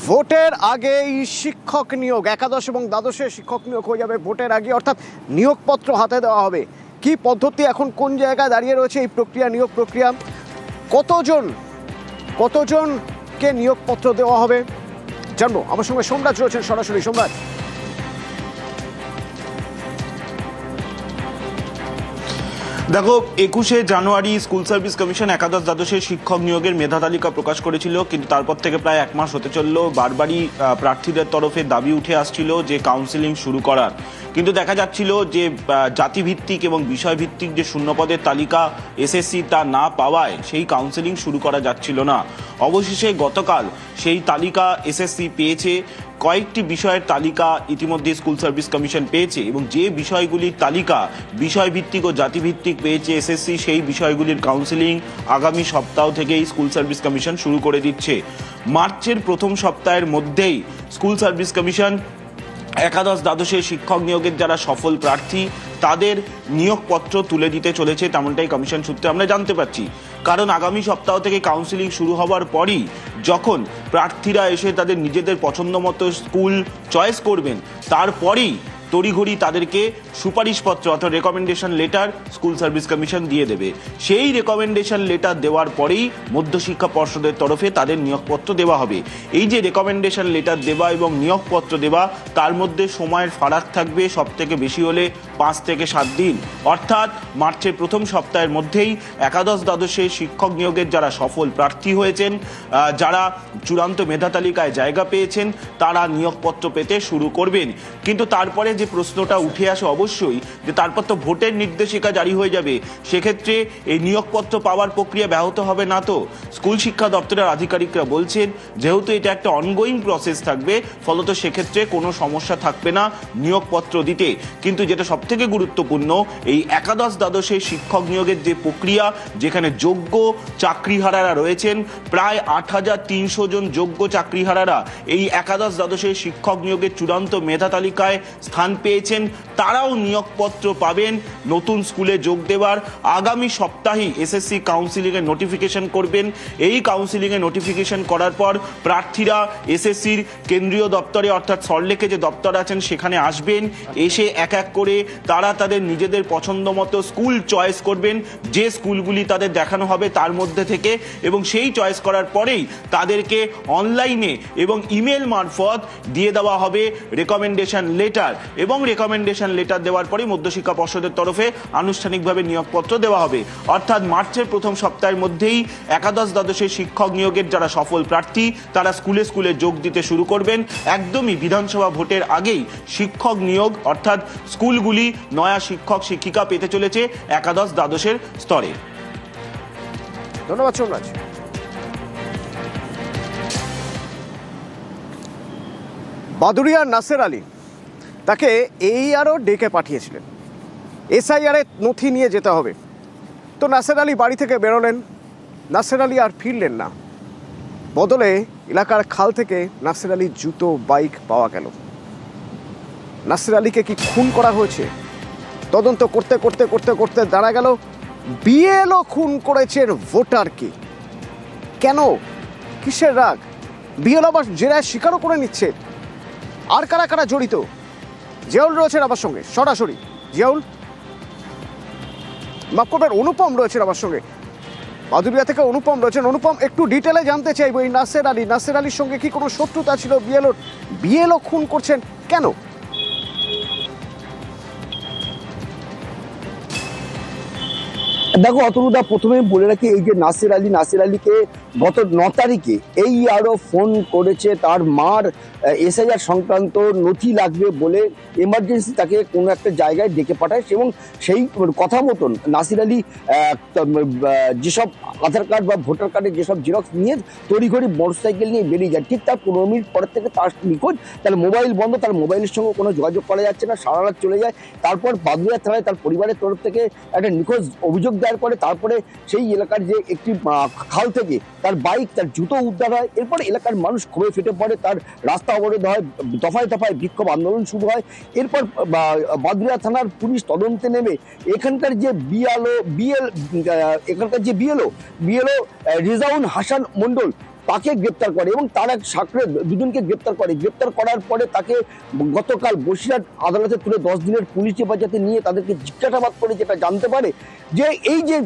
ভোটের আগেই শিক্ষক নিয়োগ, একাদশ এবং দ্বাদশের শিক্ষক নিয়োগ হয়ে যাবে ভোটের আগে, অর্থাৎ নিয়োগপত্র হাতে দেওয়া হবে। কি পদ্ধতি, এখন কোন জায়গায় দাঁড়িয়ে রয়েছে এই প্রক্রিয়া, নিয়োগ প্রক্রিয়া, কতজনকে নিয়োগপত্র দেওয়া হবে জানবো। আমার সঙ্গে সোমরাজ রয়েছেন সরাসরি। সোমরাজ, দেখো, 21শে জানুয়ারি স্কুল সার্ভিস কমিশন একাদশ দ্বাদশের শিক্ষক নিয়োগের মেধা তালিকা প্রকাশ করেছিল, কিন্তু তারপর থেকে প্রায় এক মাস হতে চললো। বারবারই প্রার্থীদের তরফে দাবি উঠে আসছিল যে কাউন্সিলিং শুরু করার, কিন্তু দেখা যাচ্ছিল যে জাতিভিত্তিক এবং বিষয়ভিত্তিক যে শূন্যপদের তালিকা এসএসসি তা না পাওয়ায় সেই কাউন্সিলিং শুরু করা যাচ্ছিল না। অবশেষে গতকাল সেই তালিকা এসএসসি পেয়েছে। কয়েকটি বিষয়ের তালিকা ইতিমধ্যে স্কুল সার্ভিস কমিশন পেয়েছে, এবং যে বিষয়গুলির তালিকা বিষয়ভিত্তিক ও জাতিভিত্তিক পেয়েছে এসএসসি, সেই বিষয়গুলির কাউন্সিলিং আগামী সপ্তাহ থেকেই স্কুল সার্ভিস কমিশন শুরু করে দিচ্ছে। মার্চের প্রথম সপ্তাহের মধ্যেই স্কুল সার্ভিস কমিশন একাদশ দ্বাদশের শিক্ষক নিয়োগের যারা সফল প্রার্থী তাদের নিয়োগপত্র তুলে দিতে চলেছে, তেমনটাই কমিশন সূত্রে আমরা জানতে পারছি। কারণ আগামী সপ্তাহ থেকে কাউন্সিলিং শুরু হওয়ার পরই যখন প্রার্থীরা এসে তাদের নিজেদের পছন্দ মতো স্কুল চয়েস করবেন, তারপরেই তড়িঘড়ি তাদেরকে সুপারিশপত্র অর্থাৎ recommendation letter school service commission দিয়ে দেবে। সেই রেকমেন্ডেশন লেটার দেওয়ার পরেই মধ্যশিক্ষা পর্ষদের তরফে তাদের নিয়োগপত্র দেওয়া হবে। এই যে রেকমেন্ডেশন লেটার দেওয়া এবং নিয়োগপত্র দেওয়া, তার মধ্যে সময়ের ফারাক থাকবে সব থেকে বেশি হলে 5 থেকে 7 দিন। অর্থাৎ মার্চের প্রথম সপ্তাহের মধ্যেই একাদশ দ্বাদশের শিক্ষক নিয়োগের যারা সফল প্রার্থী হয়েছেন, যারা চূড়ান্ত মেধা তালিকায় জায়গা পেয়েছেন, তারা নিয়োগপত্র পেতে শুরু করবেন। কিন্তু তারপরে যে প্রশ্নটা উঠে আসে অবশ্যই, যে তারপর তো ভোটের নির্দেশিকা জারি হয়ে যাবে, সেক্ষেত্রে এই নিয়োগপত্র পাওয়ার প্রক্রিয়া ব্যাহত হবে না তো? স্কুল শিক্ষা দপ্তরের আধিকারিকরা বলছেন যেহেতু এটা একটা অনগোয়িং প্রসেস থাকবে, ফলত সেক্ষেত্রে কোনো সমস্যা থাকবে না নিয়োগপত্র দিতে। কিন্তু যেটা সবথেকে গুরুত্বপূর্ণ, এই একাদশ দ্বাদশের শিক্ষক নিয়োগের যে প্রক্রিয়া, যেখানে যোগ্য চাকরিহারারা রয়েছেন, প্রায় 8,300 জন যোগ্য চাকরিহারারা এই একাদশ দ্বাদশের শিক্ষক নিয়োগের চূড়ান্ত মেধা তালিকায় স্থান পেয়েছেন, তারাও নিয়োগপত্র পাবেন নতুন স্কুলে যোগ দেওয়ার। আগামী সপ্তাহেই এসএসসি কাউন্সিলিংয়ের নোটিফিকেশন করবেন। এই কাউন্সিলিংয়ের নোটিফিকেশন করার পর প্রার্থীরা এসএসসির কেন্দ্রীয় দপ্তরে অর্থাৎ সল্টলেকে যে দপ্তর আছেন সেখানে আসবেন। এসে এক এক করে তারা তাদের নিজেদের পছন্দ মতো স্কুল চয়েস করবেন, যে স্কুলগুলি তাদের দেখানো হবে তার মধ্যে থেকে, এবং সেই চয়েস করার পরেই তাদেরকে অনলাইনে এবং ইমেল মারফত দিয়ে দেওয়া হবে রেকমেন্ডেশন লেটার, এবং রেকমেন্ডেশন লেটার দেওয়ার পরেই মধ্যশিক্ষা পর্ষদের তরফে আনুষ্ঠানিকভাবে নিয়োগপত্র দেওয়া হবে। অর্থাৎ মার্চের প্রথম সপ্তাহের মধ্যেই একাদশ দ্বাদশের শিক্ষক নিয়োগের যারা সফল প্রার্থী তারা স্কুলে স্কুলে যোগ দিতে শুরু করবেন। একদমই বিধানসভা ভোটের আগেই শিক্ষক নিয়োগ, অর্থাৎ স্কুলগুলি নয়া শিক্ষক শিক্ষিকা পেতে চলেছে একাদশ দ্বাদশের স্তরে। ধন্যবাদ সোমরাজ। বাদুড়িয়ার নাসের আলী, তাকে AERও ডেকে পাঠিয়েছিলেন, SIR নথি নিয়ে যেতে হবে। তো নাসের আলী বাড়ি থেকে বেরোলেন, নাসের আলী আর ফিরলেন না। বদলে এলাকার খাল থেকে নাসের আলীর জুতো, বাইক পাওয়া গেল। নাসের আলীকে কি খুন করা হয়েছে? তদন্ত করতে করতে করতে করতে দাঁড়া গেল BLO খুন করেছেন ভোটারকে। কেন, কিসের রাগ? BLO আবার জেরায় স্বীকারও করে নিচ্ছে। আর কারা কারা জড়িত? জিয়াউল রয়েছেন আমার সঙ্গে সরাসরি। জিয়াউল, মাফ করবেন, অনুপম রয়েছেন আমার সঙ্গে, বাদুড়িয়া থেকে অনুপম রয়েছেন। অনুপম, একটু ডিটেলে জানতে চাইবো এই নাসের আলীর সঙ্গে কি কোনো শত্রুতা ছিল? BLO খুন করছেন কেন? দেখো অতনুদা, প্রথমে বলে রাখি, এই যে নাসের আলীকে গত 9 তারিখে AERও ফোন করেছে তার মার SIR সংক্রান্ত নথি লাগবে বলে, এমার্জেন্সি তাকে কোনো একটা জায়গায় ডেকে পাঠায়, এবং সেই কথা মতন নাসির আলী যেসব আধার কার্ড বা ভোটার কার্ডের যেসব জেরক্স নিয়ে তড়িঘড়ি মোটরসাইকেল নিয়ে বেরিয়ে যায়। ঠিক তার 15 মিনিট পরের থেকে তার নিখোঁজ, তার মোবাইল বন্ধ, তার মোবাইলের সঙ্গে কোনো যোগাযোগ করা যাচ্ছে না, সারা রাত চলে যায়। তারপর বাদুড়িয়া থানায় তার পরিবারের তরফ থেকে একটা নিখোঁজ অভিযোগ দায়ের করে। তারপরে সেই এলাকার যে একটি খাল থেকে তার বাইক, তার জুতো উদ্ধার হয়। এরপর এলাকার মানুষ ক্ষোভে ফেটে পড়ে, তার রাস্তা অবরোধ হয়, দফায় দফায় বিক্ষোভ আন্দোলন শুরু হয়। এরপর বাদুড়িয়া থানার পুলিশ তদন্তে নেমে এখানকার যে BLO রিজাউন হাসান মন্ডল, তাকে গ্রেপ্তার করে এবং তার এক সাকরে দুজনকে গ্রেপ্তার করে। গ্রেপ্তার করার পরে তাকে গতকাল বসিরহাট আদালতে তুলে 10 দিনের পুলিশ হেফাজতে নিয়ে তাদেরকে জিজ্ঞাসাবাদ করে যেটা জানতে পারে যে এই যে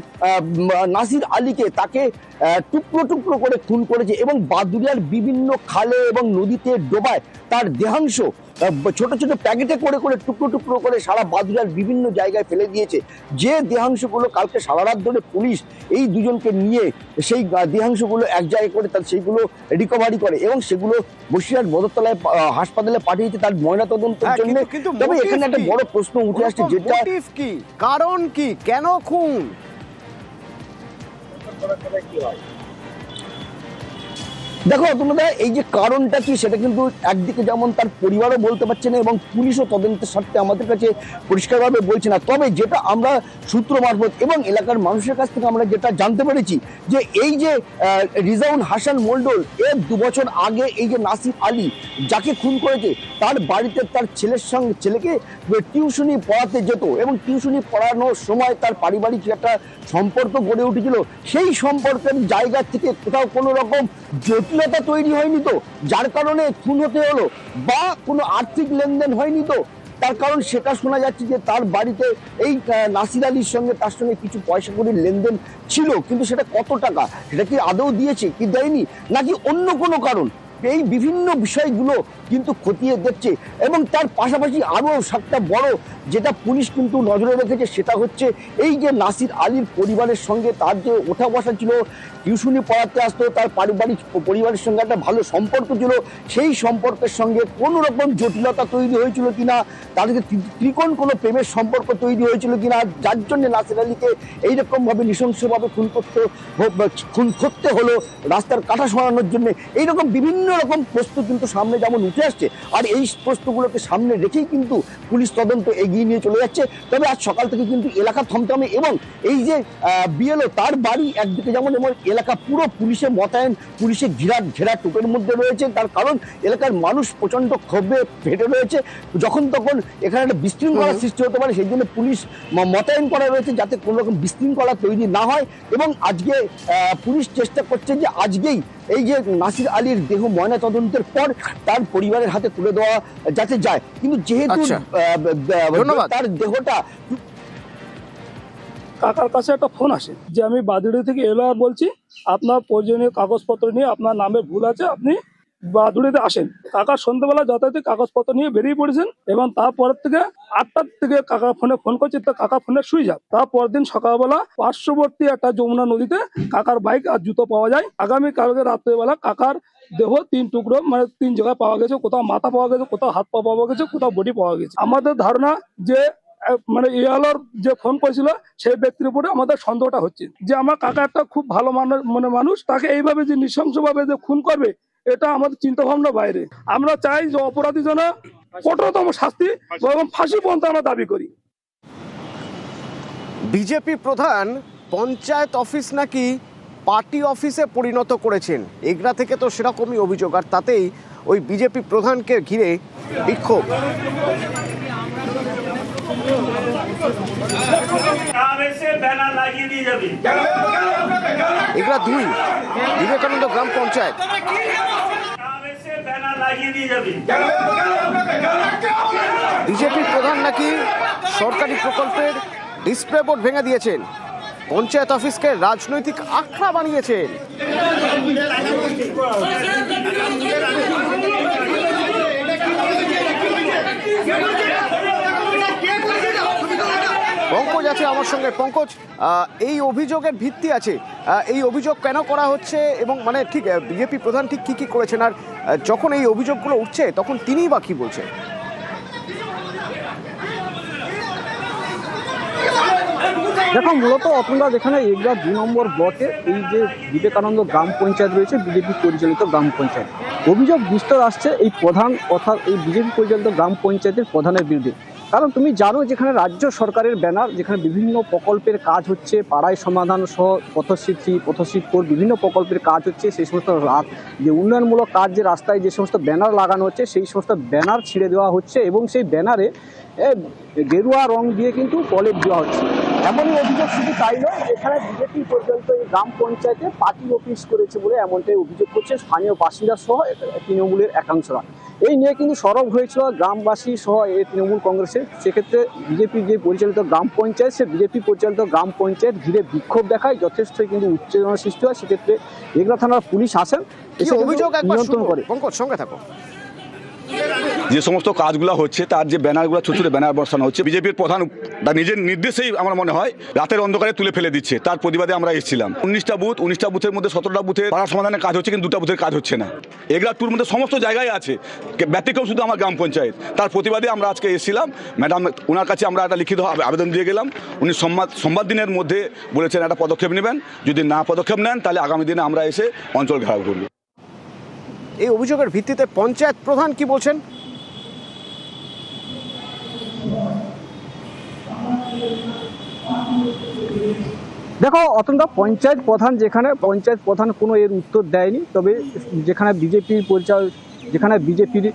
নাসির আলীকে তাকে টুকরো টুকরো করে খুন করেছে এবং বাদুড়িয়ার বিভিন্ন খালে এবং নদীতে ডোবায় তার দেহাংশ ছোট ছোট প্যাকেটে করে করে টুকরো টুকরো করে সারা বাদুড়িয়ার বিভিন্ন জায়গায় ফেলে দিয়েছে। যে দেহাংশগুলো কালকে সারা রাত ধরে পুলিশ এই দুজনকে নিয়ে সেই দেহাংশগুলো এক জায়গায় করে তার সেইগুলো রিকভারি করে এবং সেগুলো বসিরহাট বদরতলায় হাসপাতালে পাঠিয়েছে তার ময়নাতদন্তের জন্য। তবে এখানে একটা বড় প্রশ্ন উঠে আসছে, যেটা কি কারণ, কি কেন খুন? দেখো তোমরা, এই যে কারণটা কি সেটা কিন্তু একদিকে যেমন তার পরিবারও বলতে পারছে না এবং পুলিশও তদন্তের স্বার্থে আমাদের কাছে পরিষ্কারভাবে বলছে না। তবে যেটা আমরা সূত্র মারফত এবং এলাকার মানুষের কাছ থেকে আমরা যেটা জানতে পেরেছি যে এই যে রিজাউন হাসান মন্ডল এর 2 বছর আগে এই যে নাসির আলী যাকে খুন করেছে তার বাড়িতে তার ছেলেকে টিউশনি পড়াতে যেত এবং টিউশনি পড়ানোর সময় তার পারিবারিক একটা সম্পর্ক গড়ে উঠেছিল। সেই সম্পর্কের জায়গা থেকে কোথাও কোনো রকম জটিলতা তৈরি হয়নি তো যার কারণে খুন হতে হলো, বা কোনো আর্থিক লেনদেন হয়নি তো? তার কারণ সেটা শোনা যাচ্ছে যে তার বাড়িতে এই নাসির আলীর সঙ্গে তার সঙ্গে কিছু পয়সা কড়ির লেনদেন ছিল, কিন্তু সেটা কত টাকা, সেটা কি আদৌ দিয়েছে কি দেয়নি, নাকি অন্য কোনো কারণ, এই বিভিন্ন বিষয়গুলো কিন্তু খতিয়ে দেখছে। এবং তার পাশাপাশি আরও একটা বড় যেটা পুলিশ কিন্তু নজরে রেখেছে সেটা হচ্ছে এই যে নাসির আলীর পরিবারের সঙ্গে তার যে ওঠা বসা ছিল, টিউশনি পড়াতে আসতো, তার পারিবারিক পরিবারের সঙ্গে একটা ভালো সম্পর্ক ছিল, সেই সম্পর্কের সঙ্গে কোনো রকম জটিলতা তৈরি হয়েছিল কিনা, তাদেরকে ত্রিকোণ কোনো প্রেমের সম্পর্ক তৈরি হয়েছিল কিনা যার জন্য নাসির আলীকে এইরকমভাবে নৃশংসভাবে খুন করতে হলো রাস্তার কাঁটা সরানোর জন্য। এইরকম বিভিন্ন রকম প্রশ্ন কিন্তু সামনে যেমন উঠে আসছে, আর এই প্রশ্নগুলোকে সামনে রেখেই কিন্তু পুলিশ তদন্ত এগিয়ে নিয়ে চলে যাচ্ছে। তবে আজ সকাল থেকে কিন্তু এলাকা থমথমে এবং এই যে বিএলও তার বাড়ি একদিকে যেমন এবং এলাকা পুরো পুলিশে মোতায়েন, পুলিশে ঘেরা টোপের মধ্যে রয়েছে। তার কারণ এলাকার মানুষ প্রচন্ড ক্ষোভে ফেটে রয়েছে, যখন তখন এখানে একটা বিশৃঙ্খলা সৃষ্টি হতে পারে, সেই জন্য পুলিশ মোতায়েন করা রয়েছে যাতে কোনো রকম বিশৃঙ্খলা তৈরি না হয়। এবং আজকে পুলিশ চেষ্টা করছে যে আজকেই এই যে নাসির আলীর দেহ ময়না তদন্তের পর তার পরিবারের হাতে তুলে দেওয়া যাতে যায়, কিন্তু যেহেতু তার দেহটা কাকার কাছে একটা ফোন আসে যে আমি বাদুড়ি থেকে এলো আর বলছি আপনার প্রয়োজনীয় কাগজপত্র নিয়ে আপনার নামে ভুল আছে, আপনি বাদুড়িতে আসেন। কাকা সন্ধ্যাবেলা যথাযথ কাগজপত্র নিয়ে বেরিয়ে পড়েছেন এবং তারপরের থেকে 8টার থেকে কাকার ফোনে ফোন করছে, তো কাকা ফোনে শুয়ে যান। তারপরের দিন সকালবেলা পার্শ্ববর্তী একটা যমুনা নদীতে কাকার বাইক আর জুতো পাওয়া যায়। আগামী কালকে রাত্রেবেলা কাকার দেহ 3 টুকরো মানে 3 জায়গায় পাওয়া গেছে, কোথাও মাথা পাওয়া গেছে, কোথাও হাত পা পাওয়া গেছে, কোথাও বডি পাওয়া গেছে। আমাদের ধারণা যে মানে ইয়ালোর যে ফোন করেছিল সেই ব্যক্তির উপরে আমাদের সন্দেহটা হচ্ছে যে আমার কাকা একটা খুব ভালো মানুষ, তাকে এইভাবে যে নৃশংসভাবে যে খুন করবে এটা আমাদের চিন্তা ভাবনার বাইরে। আমরা চাই যে অপরাধী যেন কঠোরতম শাস্তি এবং ফাঁসি পর্যন্ত আমরা দাবি করি। বিজেপি প্রধান পঞ্চায়েত অফিস নাকি পার্টি অফিসে পরিণত করেছেন, এগরা থেকে তো সেরকমই অভিযোগ, আর তাতেই ওই বিজেপি প্রধানকে ঘিরে বিক্ষোভ। এগরা 2 বিবেকানন্দ গ্রাম পঞ্চায়েত। বিজেপি প্রধান নাকি সরকারি প্রকল্পের ডিসপ্লে বোর্ড ভেঙে দিয়েছেন, পঞ্চায়েত অফিসকে রাজনৈতিক আখড়া বানিয়েছেন। পঙ্কজ আছে আমার সঙ্গে। পঙ্কজ, এই অভিযোগের ভিত্তি আছে, এই অভিযোগ কেন করা হচ্ছে এবং মানে ঠিক বিজেপি প্রধান ঠিক কি করেছেন, আর যখন এই অভিযোগগুলো উঠছে তখন তিনিই বা কি বলছেন? দেখো, মূলত অতনদা যেখানে এগরা 2 নম্বর ব্লকে এই যে বিবেকানন্দ গ্রাম পঞ্চায়েত রয়েছে, বিজেপি পরিচালিত গ্রাম পঞ্চায়েত, অভিযোগ বিস্তর আসছে এই প্রধান অর্থাৎ এই বিজেপি পরিচালিত গ্রাম পঞ্চায়েতের প্রধানের বিরুদ্ধে। কারণ তুমি জানো যেখানে রাজ্য সরকারের ব্যানার, যেখানে বিভিন্ন প্রকল্পের কাজ হচ্ছে, পাড়ায় সমাধান সহ পথশ্রী 3, পথশ্রী 4 বিভিন্ন প্রকল্পের কাজ হচ্ছে, সেই সমস্ত যে উন্নয়নমূলক কাজ যে রাস্তায় যে সমস্ত ব্যানার লাগানো হচ্ছে সেই সমস্ত ব্যানার ছিঁড়ে দেওয়া হচ্ছে এবং সেই ব্যানারে গেরুয়া রং দিয়ে কিন্তু প্রলেপ দেওয়া হচ্ছে। এমনই অভিযোগ শুধু তাই নয়, এখানে বিজেপি পর্যন্ত এই গ্রাম পঞ্চায়েতে পার্টি অফিস করেছে বলে এমনটাই অভিযোগ করছে স্থানীয় বাসিন্দা সহ তৃণমূলের একাংশরা। এই নিয়ে কিন্তু সরব হয়েছিল গ্রামবাসী সহ এই তৃণমূল কংগ্রেসের। সেক্ষেত্রে বিজেপি যে পরিচালিত গ্রাম পঞ্চায়েত, সে বিজেপি পরিচালিত গ্রাম পঞ্চায়েত ঘিরে বিক্ষোভ দেখায়, যথেষ্টই কিন্তু উত্তেজনা সৃষ্টি হয়। সেক্ষেত্রে এগরা থানার পুলিশ আসেন, এসে অভিযোগ নিয়ন্ত্রণ করে। পঙ্কজ সঙ্গে থাকো। যে সমস্ত কাজগুলো হচ্ছে তার যে ব্যানারগুলো ছোট ছোট ব্যানার বসানো হচ্ছে, বিজেপির প্রধান তার নিজের নির্দেশেই আমার মনে হয় রাতের অন্ধকারে তুলে ফেলে দিচ্ছে। তার প্রতিবাদে আমরা এসেছিলাম। 19টা বুথের মধ্যে 17টা বুথে পাড়া সমাধানের কাজ হচ্ছে, কিন্তু 2টা বুথের কাজ হচ্ছে না। এগুলা টুর মধ্যে সমস্ত জায়গায় আছে, ব্যতিক্রম শুধু আমার গ্রাম পঞ্চায়েত। তার প্রতিবাদে আমরা আজকে এসেছিলাম। ম্যাডাম, ওনার কাছে আমরা একটা লিখিত আবেদন দিয়ে গেলাম। উনি সোমবার দিনের মধ্যে বলেছেন একটা পদক্ষেপ নেবেন। যদি না পদক্ষেপ নেন তাহলে আগামী দিনে আমরা এসে অঞ্চল ঘেরাও করব। এই অভিযোগের ভিত্তিতে পঞ্চায়েত প্রধান কি বলছেন? দেখো অতটা পঞ্চায়েত প্রধান, যেখানে পঞ্চায়েত প্রধান কোনো এর উত্তর দেয়নি। তবে যেখানে বিজেপির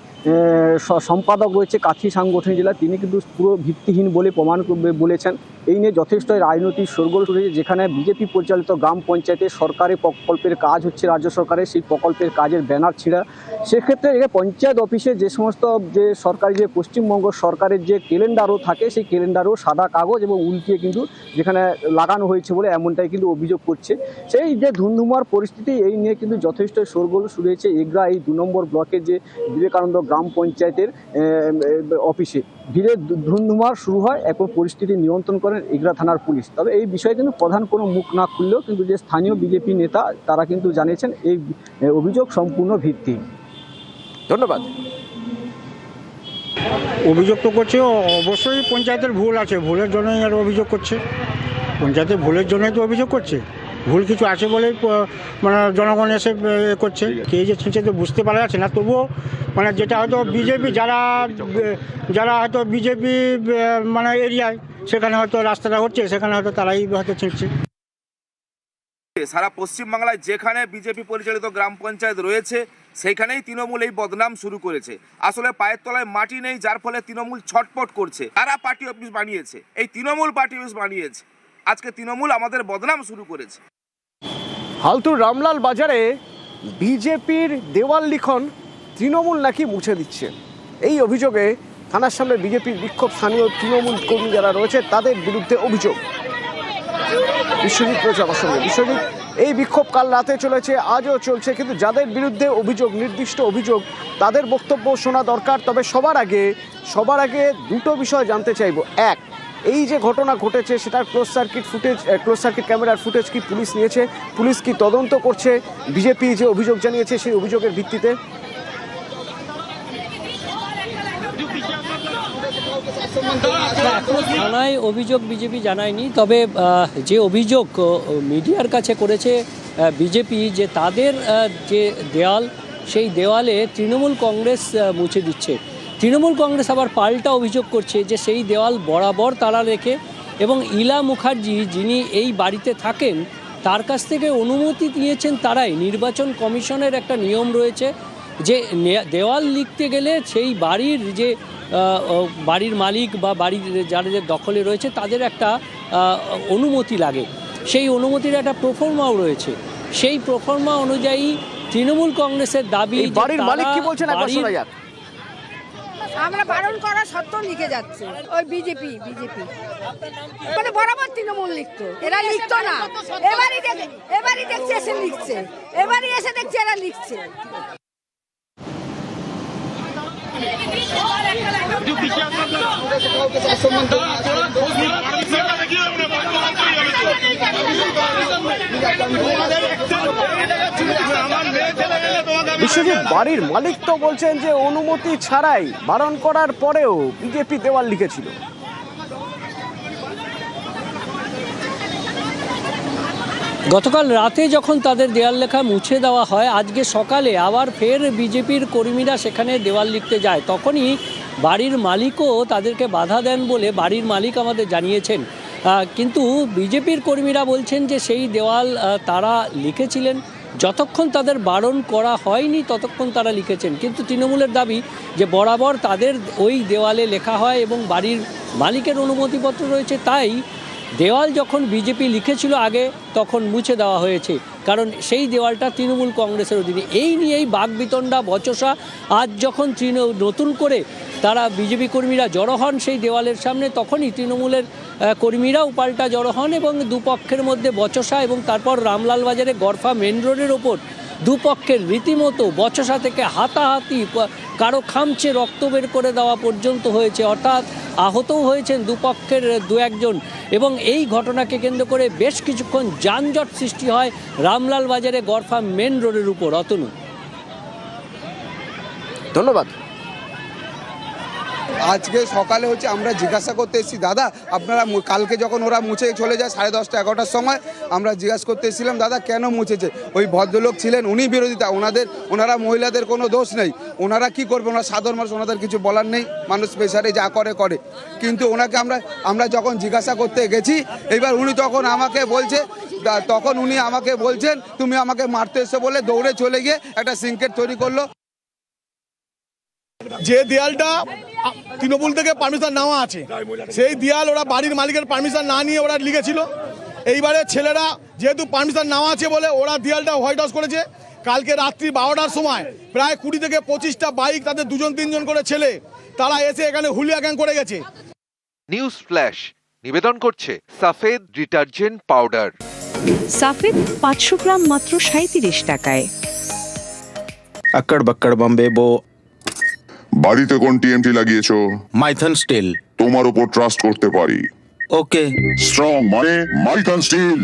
সম্পাদক রয়েছে কাথি সাংগঠনিক জেলা, তিনি কিন্তু পুরো ভিত্তিহীন বলে প্রমাণ বলেছেন। এই নিয়ে যথেষ্ট রাজনৈতিক শোরগোল রয়েছে। যেখানে বিজেপি পরিচালিত গ্রাম পঞ্চায়েতে সরকারি প্রকল্পের কাজ হচ্ছে, রাজ্য সরকারের সেই প্রকল্পের কাজের ব্যানার ছিঁড়া। সেক্ষেত্রে পঞ্চায়েত অফিসে যে সমস্ত যে সরকারি যে পশ্চিমবঙ্গ সরকারের যে ক্যালেন্ডারও থাকে, সেই ক্যালেন্ডারও সাদা কাগজ এবং উল্টিয়ে কিন্তু যেখানে লাগানো হয়েছে বলে এমনটাই কিন্তু অভিযোগ করছে। সেই যে ধুন্ধুমার পরিস্থিতি, এই নিয়ে কিন্তু যথেষ্ট শোরগোল শুরু হয়েছে এগরা এই 2 নম্বর ব্লকের যে বিবেকানন্দ গ্রাম পঞ্চায়েতের অফিসে। ভিড়ে ধুন্ধুমার শুরু হয়, এখন পরিস্থিতি নিয়ন্ত্রণ করেন এগরা থানার পুলিশ। তবে এই বিষয়ে কিন্তু প্রধান কোনো মুখ না খুললেও কিন্তু যে স্থানীয় বিজেপি নেতা তারা কিন্তু জানিয়েছেন এই অভিযোগ সম্পূর্ণ ভিত্তিহীন। ধন্যবাদ। অভিযোগ তো করছে, অবশ্যই পঞ্চায়েতের ভুল আছে, ভুলের জন্যই আর অভিযোগ করছে। পঞ্চায়েতের ভুলের জন্যই তো অভিযোগ করছে। ভুল কিছু আছে বলেই মানে জনগণ এসে করছে। কে যে ছিঁচে তো বুঝতে পারা যাচ্ছে না, তবুও মানে যেটা হয়তো বিজেপি যারা হয়তো বিজেপি মানে এরিয়ায়, সেখানে হয়তো রাস্তাটা হচ্ছে, সেখানে হয়তো তারাই হয়তো ছিঁচছে। সারা পশ্চিমবাংলায় যেখানে বিজেপি পরিচালিত গ্রাম পঞ্চায়েত রয়েছে, সেইখানেই তৃণমূল এই বদনাম শুরু করেছে। আসলে পায়ের তলায় মাটি নেই, যার ফলে তৃণমূল ছটপট করছে। তারা পার্টি অফিস বানিয়েছে, এই তৃণমূল পার্টি অফিস বানিয়েছে। আজকে তৃণমূল আমাদের বদনাম শুরু করেছে। হালতুর রামলাল বাজারে বিজেপির দেওয়াল লিখন তৃণমূল নাকি মুছে দিচ্ছে। এই অভিযোগে থানার সামনে বিজেপির বিক্ষোভ। স্থানীয় তৃণমূল কর্মী যারা রয়েছে তাদের বিরুদ্ধে অভিযোগ। বিশ্বজিৎ রয়েছে আমার সঙ্গে। বিশ্বজিৎ, এই বিক্ষোভ কাল রাতে চলেছে, আজও চলছে, কিন্তু যাদের বিরুদ্ধে অভিযোগ, নির্দিষ্ট অভিযোগ, তাদের বক্তব্য শোনা দরকার। তবে সবার আগে দুটো বিষয় জানতে চাইব। এক, এই যে ঘটনা ঘটেছে সেটার ক্লোজ সার্কিট ক্যামেরার ফুটেজ কি পুলিশ নিয়েছে? পুলিশ কি তদন্ত করছে? বিজেপি যে অভিযোগ জানিয়েছে সেই অভিযোগের ভিত্তিতে থানায় অভিযোগ বিজেপি জানায়নি। তবে যে অভিযোগ মিডিয়ার কাছে করেছে বিজেপি, যে তাদের যে দেওয়াল, সেই দেওয়ালে তৃণমূল কংগ্রেস মুছে দিচ্ছে। তৃণমূল কংগ্রেস আবার পাল্টা অভিযোগ করছে যে সেই দেওয়াল বরাবর তারা রেখে, এবং ইলা মুখার্জি যিনি এই বাড়িতে থাকেন তার কাছ থেকে অনুমতি নিয়েছেন তারাই। নির্বাচন কমিশনের একটা নিয়ম রয়েছে যে দেওয়াল লিখতে গেলে সেই বাড়ির মালিক বা বাড়ির যাদের দখলে রয়েছে তাদের একটা অনুমতি লাগে। সেই অনুমতির একটা প্রোফর্মাও রয়েছে। সেই প্রোফর্মা অনুযায়ী তৃণমূল কংগ্রেসের দাবি, বাড়ির মালিক কি বলছেন একবার শোনা যাক। আমরা বারণ করা সত্ত্বেও লিখে যাচ্ছে ওই বিজেপি মানে বরাবর তৃণমূল লিখতো, এরা লিখতো না। এবারই দেখছে এসে লিখছে, এবারই এসে দেখছে এরা লিখছে। বিশ্বজিৎ, বাড়ির মালিক তো বলছেন যে অনুমতি ছাড়াই, বারণ করার পরেও বিজেপি দেওয়াল লিখেছিল। গতকাল রাতে যখন তাদের দেওয়াল লেখা মুছে দেওয়া হয়, আজকে সকালে আবার ফের বিজেপির কর্মীরা সেখানে দেওয়াল লিখতে যায়। তখনই বাড়ির মালিকও তাদেরকে বাধা দেন বলে বাড়ির মালিক আমাদের জানিয়েছেন। কিন্তু বিজেপির কর্মীরা বলছেন যে সেই দেওয়াল তারা লিখেছিলেন, যতক্ষণ তাদের বারণ করা হয়নি ততক্ষণ তারা লিখেছেন। কিন্তু তৃণমূলের দাবি যে বরাবর তাদের ওই দেওয়ালে লেখা হয় এবং বাড়ির মালিকের অনুমতিপত্র রয়েছে, তাই দেওয়াল যখন বিজেপি লিখেছিল আগে তখন মুছে দেওয়া হয়েছে, কারণ সেই দেওয়ালটা তৃণমূল কংগ্রেসের অধীনে। এই নিয়েই বাকবিতণ্ডা বচসা। আজ যখন নতুন করে তারা বিজেপি কর্মীরা জড়ো হন সেই দেওয়ালের সামনে, তখনই তৃণমূলের কর্মীরাও পাল্টা জড়ো হন এবং দুপক্ষের মধ্যে বচসা। এবং তারপর রামলাল বাজারে গড়ফা মেন রোডের ওপর দুপক্ষের রীতিমতো বচসা থেকে হাতাহাতি, কারো খামচে রক্ত বের করে দেওয়া পর্যন্ত হয়েছে, অর্থাৎ আহতও হয়েছেন দুপক্ষের দু একজন। এবং এই ঘটনাকে কেন্দ্র করে বেশ কিছুক্ষণ যানজট সৃষ্টি হয় রামলাল বাজারে গড়ফা মেন রোডের উপর। অতনু, ধন্যবাদ। আজকে সকালে হচ্ছে আমরা জিজ্ঞাসা করতে এসেছি, দাদা আপনারা কালকে যখন ওরা মুছে চলে যায় 10:30 11টার সময়, আমরা জিজ্ঞাসা করতে এসেছিলাম দাদা কেন মুছেছে। ওই ভদ্রলোক ছিলেন, উনি বিরোধিতা, ওনারা মহিলাদের কোনো দোষ নেই, ওনারা কি করবে, ওনারা সাধারণ মানুষ, ওনাদের কিছু বলার নেই, মানুষ প্রেশারে যা করে। কিন্তু ওনাকে আমরা যখন জিজ্ঞাসা করতে গেছি, এবার উনি তখন আমাকে বলছেন তুমি আমাকে মারতে এসে বলে দৌড়ে চলে গিয়ে একটা সিনকেট তৈরি করলো। যে দেয়ালটা তৃণমূল থেকে পারমিশন নেওয়া আছে, সেই দেয়াল ওরা বাড়ির মালিকের পারমিশন না নিয়ে ওরা লিখেছিল। এইবারে ছেলেরা যেহেতু পারমিশন নেওয়া আছে বলে ওরা দেয়ালটা হোয়াইট ওয়াশ করেছে। কালকে রাত্রি 12টার সময় প্রায় 20 থেকে 25টা বাইক, তাদের 2-3জন করে ছেলে, তারা এসে এখানে হুলিয়া গ্যাং করে গেছে। নিউজ ফ্ল্যাশ নিবেদন করছে সাফেদ ডিটারজেন্ট পাউডার। সাফেদ 500 গ্রাম মাত্র 37 টাকায়। আকড় বাক্কড় বম্বে বো। বাড়িতে কোন টিএমটি লাগিয়েছো? মাইথন স্টিল। তোমার উপর ট্রাস্ট করতে পারি। ওকে। স্ট্রং মানে মাইথন স্টিল।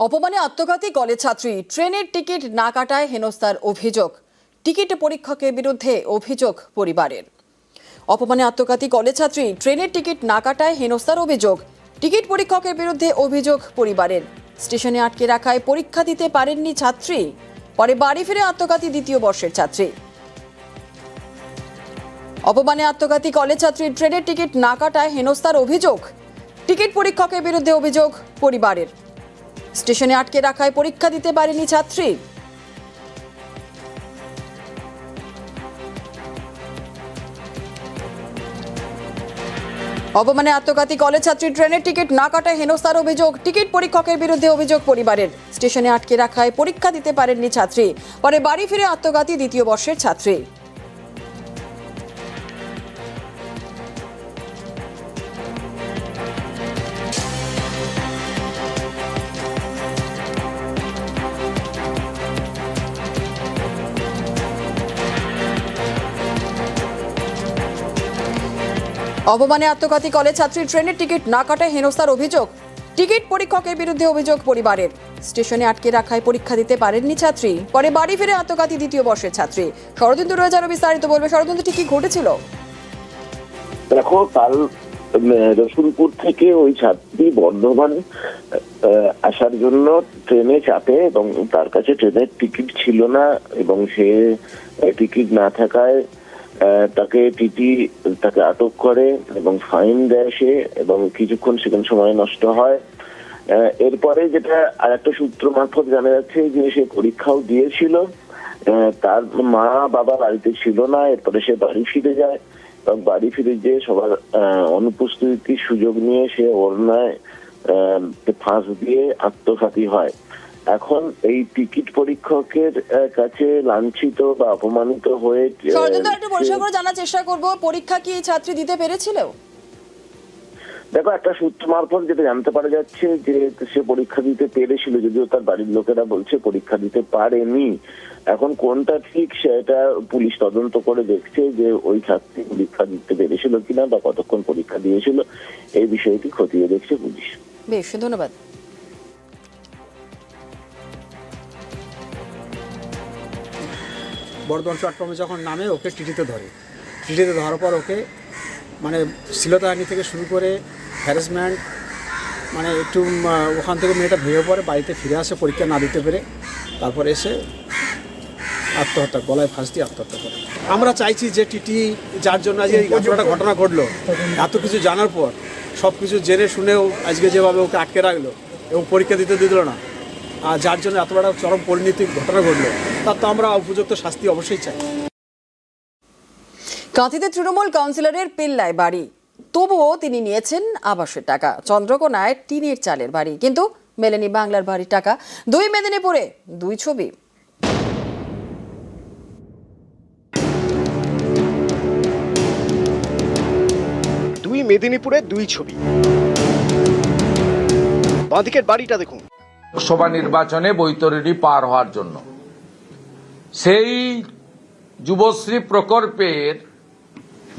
অপমানে আত্মঘাতী কলেজ ছাত্রী, ট্রেনের টিকিট না কাটায় হেনস্থার অভিযোগ, টিকিট পরীক্ষকের বিরুদ্ধে অভিযোগ পরিবারের। অপমানে আত্মঘাতী কলেজ ছাত্রী, ট্রেনের টিকিট না কাটায় হেনস্থার অভিযোগ, টিকিট পরীক্ষকের বিরুদ্ধে অভিযোগ পরিবারের। স্টেশনে আটকে রাখায় পরীক্ষা দিতে পারেননি ছাত্রী, পরে বাড়ি ফিরে আত্মঘাতী দ্বিতীয় বর্ষের ছাত্রী। অপমানে আত্মঘাতী কলেজ ছাত্রী, ট্রেনের টিকিট না কাটায় হেনস্থার অভিযোগ, টিকিট পরীক্ষকের বিরুদ্ধে অভিযোগ পরিবারের। স্টেশনে আটকে রাখায় পরীক্ষা দিতে পারেনি ছাত্রী। অপমানে আত্মঘাতী কলেজ ছাত্রী, ট্রেনের টিকিট না কাটায় হেনস্থার অভিযোগ, টিকিট পরীক্ষকের বিরুদ্ধে অভিযোগ পরিবারের। স্টেশনে আটকে রাখায় পরীক্ষা দিতে পারেননি ছাত্রী, পরে বাড়ি ফিরে আত্মঘাতী দ্বিতীয় বর্ষের ছাত্রী। অপমানে আত্মঘাতী কলেজ ছাত্রী, ট্রেনের টিকিট না কাটায় হেনস্থার অভিযোগ, টিকিট পরীক্ষকের বিরুদ্ধে অভিযোগ পরিবারের। স্টেশনে আটকে রাখায় পরীক্ষা দিতে পারেননি ছাত্রী, পরে বাড়ি ফিরে আত্মঘাতী দ্বিতীয় বর্ষের ছাত্রী। শরদিন্দু রয়েছে আরো বিস্তারিত বলবে। শরদিন্দু, ঠিক কি ঘটেছিল? দেখো, কাল রসুলপুর থেকে ওই ছাত্রী বর্ধমান আসার জন্য ট্রেনে চাপে এবং তার কাছে ট্রেনের টিকিট ছিল না, এবং সে টিকিট না থাকায় তাকে আটক করে এবং ফাইন দেয় সে, এবং কিছুক্ষণ সেখানে সময় নষ্ট হয়। এরপরে যেটা আর একটা সূত্র মারফত জানা যাচ্ছে যে সে পরীক্ষাও দিয়েছিল, তার মা বাবা বাড়িতে ছিল না। এরপরে সে বাড়ি ফিরে যায় এবং বাড়ি ফিরে যেয়ে সবার অনুপস্থিতির সুযোগ নিয়ে সে ওড়নায় ফাঁস দিয়ে আত্মঘাতী হয়। এখন এই টিকিট পরীক্ষকের কাছে লাঞ্ছিত বা অপমানিত হয়ে একটু পরিষ্কার করে জানার চেষ্টা করব, পরীক্ষা কি এই ছাত্রী দিতে পেরেছিল? দেখো, একটা সূত্র মারফত যেটা জানতে পারা যাচ্ছে যে সে পরীক্ষা দিতে পেরেছিল, যদিও তার বাড়ির লোকেরা বলছে পরীক্ষা দিতে পারেনি। এখন কোনটা ঠিক সেটা পুলিশ তদন্ত করে দেখছে যে ওই ছাত্রী পরীক্ষা দিতে পেরেছিল কিনা বা কতক্ষণ পরীক্ষা দিয়েছিল, এই বিষয়টি খতিয়ে দেখছে পুলিশ। বেশ, ধন্যবাদ। বর্ধমান প্ল্যাটফর্মে যখন নামে ওকে টিটিতে ধরার পর ওকে মানে শ্লীলতাহানি থেকে শুরু করে হ্যারাসমেন্ট, মানে একটু ওখান থেকে মেয়েটা ভেঙে পড়ে, বাড়িতে ফিরে আসে পরীক্ষা না দিতে পেরে। তারপর এসে আত্মহত্যা, গলায় ফাঁস দিয়ে আত্মহত্যা করে। আমরা চাইছি যে টিটি যার জন্য আজকে এই ঘটনা ঘটলো, এত কিছু জানার পর সব কিছু জেনে শুনেও আজকে যেভাবে ওকে আটকে রাখলো এবং পরীক্ষা দিতে দিল না, আর যার জন্য এত বড় চরম পরিণতি ঘটনা ঘটলো, তার তো আমরা উপযুক্ত শাস্তি অবশ্যই চাই। কাঁথিতে তৃণমূল কাউন্সিলরের পিল্লায় বাড়ি, তবুও তিনি নিয়েছেন আবাসের টাকা। চন্দ্রকোনায় টিনের চালের বাড়ি, কিন্তু মেলেনি বাংলার বাড়ির টাকা। 2 মেদিনীপুরে 2 ছবি। মেদিনীপুরে 2 ছবি। বাঁদিকের বাড়িটা দেখুন। লোকসভা নির্বাচনে বৈতরণী পার হওয়ার জন্য সেই যুবশ্রী প্রকল্পের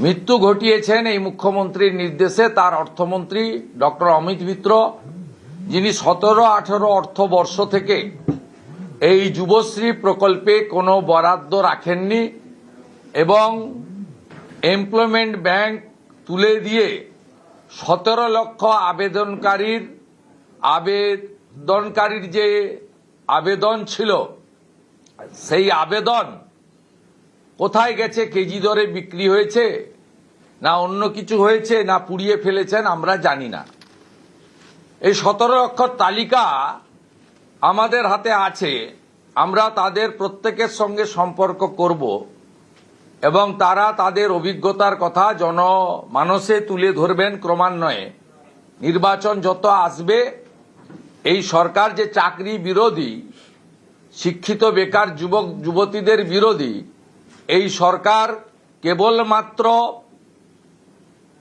মৃত্যু ঘটিয়েছেন এই মুখ্যমন্ত্রীর নির্দেশে তার অর্থমন্ত্রী ডক্টর অমিত মিত্র, যিনি 17-18 অর্থবর্ষ থেকে এই যুবশ্রী প্রকল্পে কোনো বরাদ্দ রাখেননি এবং এমপ্লয়মেন্ট ব্যাংক তুলে দিয়ে 17 লক্ষ আবেদনকারীর যে আবেদন ছিল সেই আবেদন কোথায় গেছে, কেজি দরে বিক্রি হয়েছে না অন্য কিছু হয়েছে না পুড়িয়ে ফেলেছেন আমরা জানি না। এই 17 লক্ষর তালিকা আমাদের হাতে আছে, আমরা তাদের প্রত্যেকের সঙ্গে সম্পর্ক করব এবং তারা তাদের অভিজ্ঞতার কথা জনমানসে তুলে ধরবেন ক্রমান্বয়ে। নির্বাচন যত আসবে এই সরকার যে চাকরি বিরোধী, শিক্ষিত বেকার যুবক যুবতীদের বিরোধী, এই সরকার কেবলমাত্র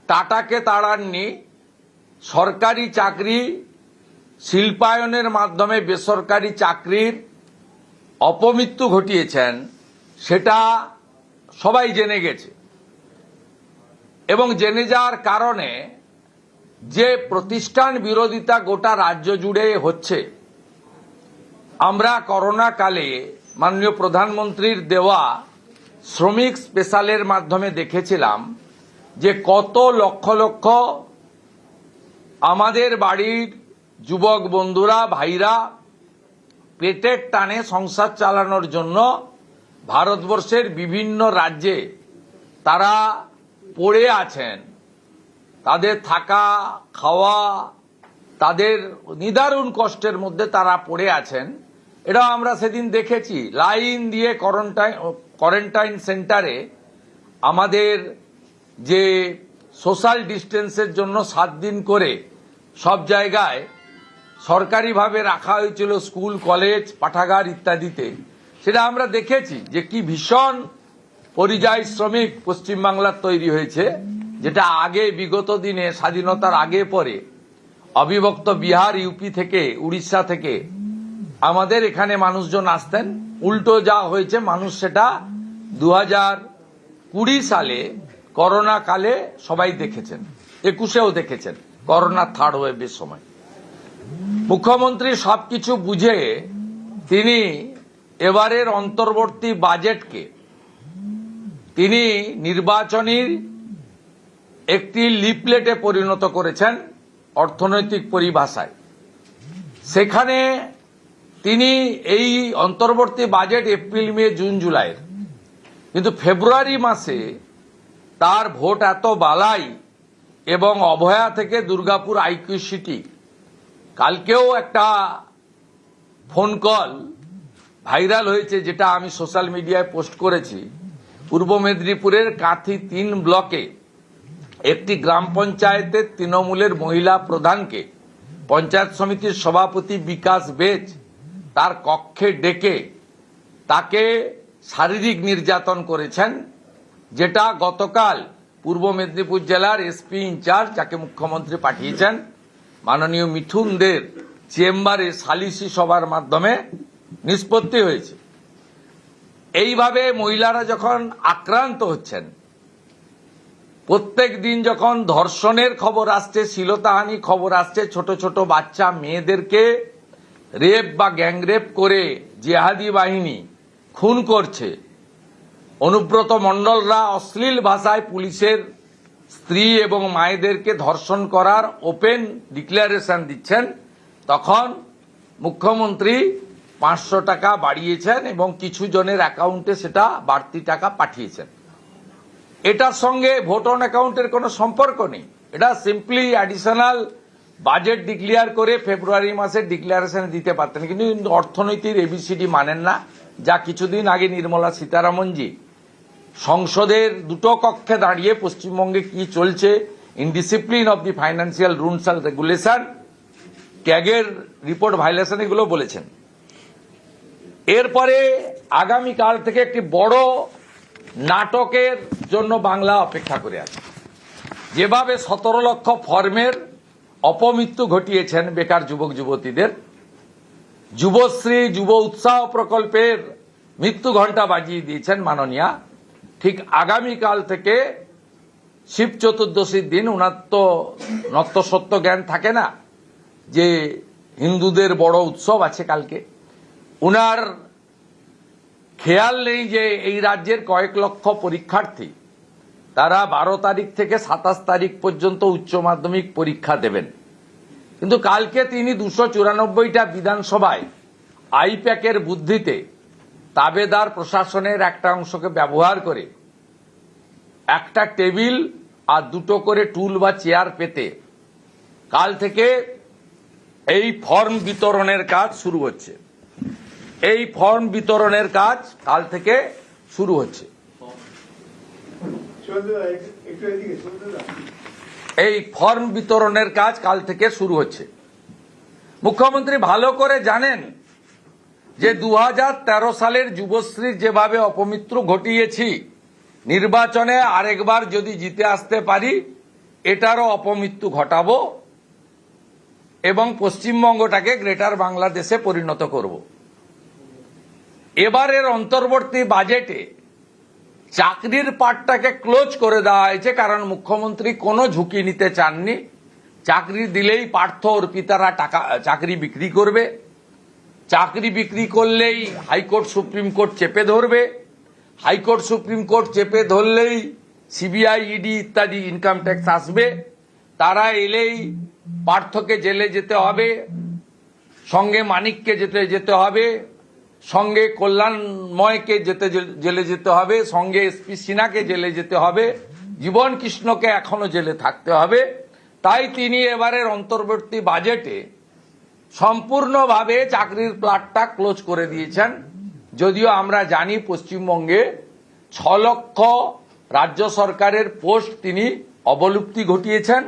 টাটাকে তাড়াননি, সরকারি চাকরি শিল্পায়নের মাধ্যমে বেসরকারি চাকরির অপমৃত্যু ঘটিয়েছেন, সেটা সবাই জেনে গেছে। এবং জেনে যাওয়ার কারণে যে প্রতিষ্ঠান বিরোধিতা গোটা রাজ্য জুড়ে হচ্ছে, আমরা করোনা কালে মাননীয় প্রধানমন্ত্রীর দেওয়া শ্রমিক স্পেশালের মাধ্যমে দেখেছিলাম যে কত লক্ষ লক্ষ আমাদের বাড়ির যুবক বন্ধুরা, ভাইরা পেটের টানে সংসার চালানোর জন্য ভারতবর্ষের বিভিন্ন রাজ্যে তারা পড়ে আছেন। তাদের থাকা খাওয়া, তাদের নিদারুণ কষ্টের মধ্যে তারা পড়ে আছেন। এটা আমরা সেদিন দেখেছি। লাইন দিয়ে কোয়ারেন্টাইন সেন্টারে আমাদের যে সোশ্যাল ডিস্টেন্সের জন্য 7 দিন করে সব জায়গায় সরকারিভাবে রাখা হয়েছিল, স্কুল, কলেজ, পাঠাগার ইত্যাদিতে, সেটা আমরা দেখেছি যে কি ভীষণ পরিযায়ী শ্রমিক পশ্চিমবাংলার তৈরি হয়েছে, যেটা আগে বিগত দিনে স্বাধীনতার আগে পরে অবিভক্ত বিহার, ইউপি থেকে, উড়িষ্যা থেকে আমাদের এখানে মানুষজন আসতেন। উল্টো যা হয়েছে, মানুষ সেটা 2020 সালে করোনা কালে সবাই দেখেছেন, 21-এও দেখেছেন, করোনার 3rd ওয়েভের সময়। মুখ্যমন্ত্রী সবকিছু বুঝে তিনি এবারের অন্তর্বর্তী বাজেটকে তিনি নির্বাচনীর একটি লিফলেটে পরিণত করেছেন অর্থনৈতিক পরিভাষায়। সেখানে তিনি এই অন্তর্বর্তী বাজেট এপ্রিল, মে, জুন, জুলাইয়ের, কিন্তু ফেব্রুয়ারি মাসে তার ভোট এত বালাই এবং অভয়া থেকে দুর্গাপুর আইকিউ সিটি, কালকেও একটা ফোন কল ভাইরাল হয়েছে যেটা আমি সোশ্যাল মিডিয়ায় পোস্ট করেছি। পূর্ব মেদিনীপুরের কাঁথি 3 ব্লকে একটি গ্রাম পঞ্চায়েতের তৃণমূলের মহিলা প্রধানকে পঞ্চায়েত সমিতির সভাপতি বিকাশ বেজ তার কক্ষে ডেকে তাকে শারীরিক নির্যাতন করেছেন, যেটা গতকাল পূর্ব মেদিনীপুর জেলার এসপি ইনচার্জ, যাকে মুখ্যমন্ত্রী পাঠিয়েছেন, মাননীয় মিঠুন দের চেম্বারে সালিসি সভার মাধ্যমে নিষ্পত্তি হয়েছে। এইভাবে মহিলারা যখন আক্রান্ত হচ্ছেন, প্রত্যেক দিন যখন ধর্ষণের খবর আসছে, শ্লীলতাহানি খবর আসছে, ছোট ছোট বাচ্চা মেয়েদেরকে রেপ বা গ্যাংরেপ করে জিহাদি বাহিনী খুন করছে, অনুব্রত মণ্ডলরা অশ্লীল ভাষায় পুলিশের স্ত্রী এবং মায়েদেরকে ধর্ষণ করার ওপেন ডিক্লারেশন দিচ্ছেন, তখন মুখ্যমন্ত্রী 500 টাকা বাড়িয়েছেন এবং কিছু জনের অ্যাকাউন্টে সেটা বাড়তি টাকা পাঠিয়েছেন। এটার সঙ্গে ভোট অন অ্যাকাউন্টের কোনো সম্পর্ক নেই। এটা সিম্পলি অ্যাডিশনাল বাজেট ডিক্লেয়ার করে ফেব্রুয়ারি মাসে ডিক্লারেশন দিতে পারতেন, কিন্তু অর্থনীতির এবিসিডি মানেন না। যা কিছুদিন আগে নির্মলা সীতারামনজি সংসদের দুটো কক্ষে দাঁড়িয়ে পশ্চিমবঙ্গে কি চলছে, indiscipline of the financial rules and regulation, ক্যাগের রিপোর্ট ভায়োলেশন, এগুলো বলেছেন। এরপরে আগামীকাল থেকে একটি বড় নাটকের জন্য বাংলা অপেক্ষা করে আছে। যেভাবে 17 লক্ষ ফর্মের অপমৃত্যু ঘটিয়েছেন বেকার যুবক যুবতীদের, যুবশ্রী যুব উৎসাহ প্রকল্পের মৃত্যু ঘণ্টা বাজিয়ে দিয়েছেন মাননীয়া, ঠিক আগামীকাল থেকে শিব চতুর্দশীর দিন, উনার তো নত্য সত্য জ্ঞান থাকে না যে হিন্দুদের বড় উৎসব আছে কালকে, উনার খেয়াল নেই যে এই রাজ্যের কয়েক লক্ষ পরীক্ষার্থী তারা 12 তারিখ থেকে 27 তারিখ পর্যন্ত উচ্চ মাধ্যমিক পরীক্ষা দেবেন। কিন্তু কালকে তিনি 294টা বিধানসভায় আইপ্যাকের বুদ্ধিতে তাবেদার প্রশাসনের একটা অংশকে ব্যবহার করে একটা টেবিল আর 2টো করে টুল বা চেয়ার পেতে কাল থেকে এই ফর্ম বিতরণের কাজ শুরু হচ্ছে। এই ফর্ম বিতরণের কাজ কাল থেকে শুরু হচ্ছে। এই ফর্ম বিতরণের কাজ কাল থেকে শুরু হচ্ছে। মুখ্যমন্ত্রী ভালো করে জানেন যে 2013 সালের যুবশ্রীর যেভাবে অপমৃত্যু ঘটিয়েছি, নির্বাচনে আরেকবার যদি জিতে আসতে পারি এটারও অপমৃত্যু ঘটাবো এবং পশ্চিমবঙ্গটাকে গ্রেটার বাংলাদেশে পরিণত করব। এবারের অন্তর্বর্তী বাজেটে চাকরির পাটটাকে ক্লোজ করে দেওয়া হয়েছে, কারণ মুখ্যমন্ত্রী কোনো ঝুঁকি নিতে চাননি। চাকরি দিলেই পার্থ অর্পিতারা চাকরি বিক্রি করবে, চাকরি বিক্রি করলেই হাইকোর্ট সুপ্রিম কোর্ট চেপে ধরবে, হাইকোর্ট সুপ্রিম কোর্ট চেপে ধরলেই সিবিআই ইডি ইত্যাদি ইনকাম ট্যাক্স আসবে, তারা এলেই পার্থকে জেলে যেতে হবে, সঙ্গে মানিককে যেতে হবে, সঙ্গে কল্যাণময়কে জেলে যেতে হবে, সঙ্গে এসপি সিনহাকে জেলে যেতে হবে, জীবন কৃষ্ণকে এখনো জেলে থাকতে হবে। তাই তিনি এবারের অন্তর্বর্তী বাজেটে সম্পূর্ণভাবে চাকরির প্লাটটা ক্লোজ করে দিয়েছেন। যদিও আমরা জানি পশ্চিমবঙ্গে 6 লক্ষ রাজ্য সরকারের পোস্ট তিনি অবলুপ্তি ঘটিয়েছেন।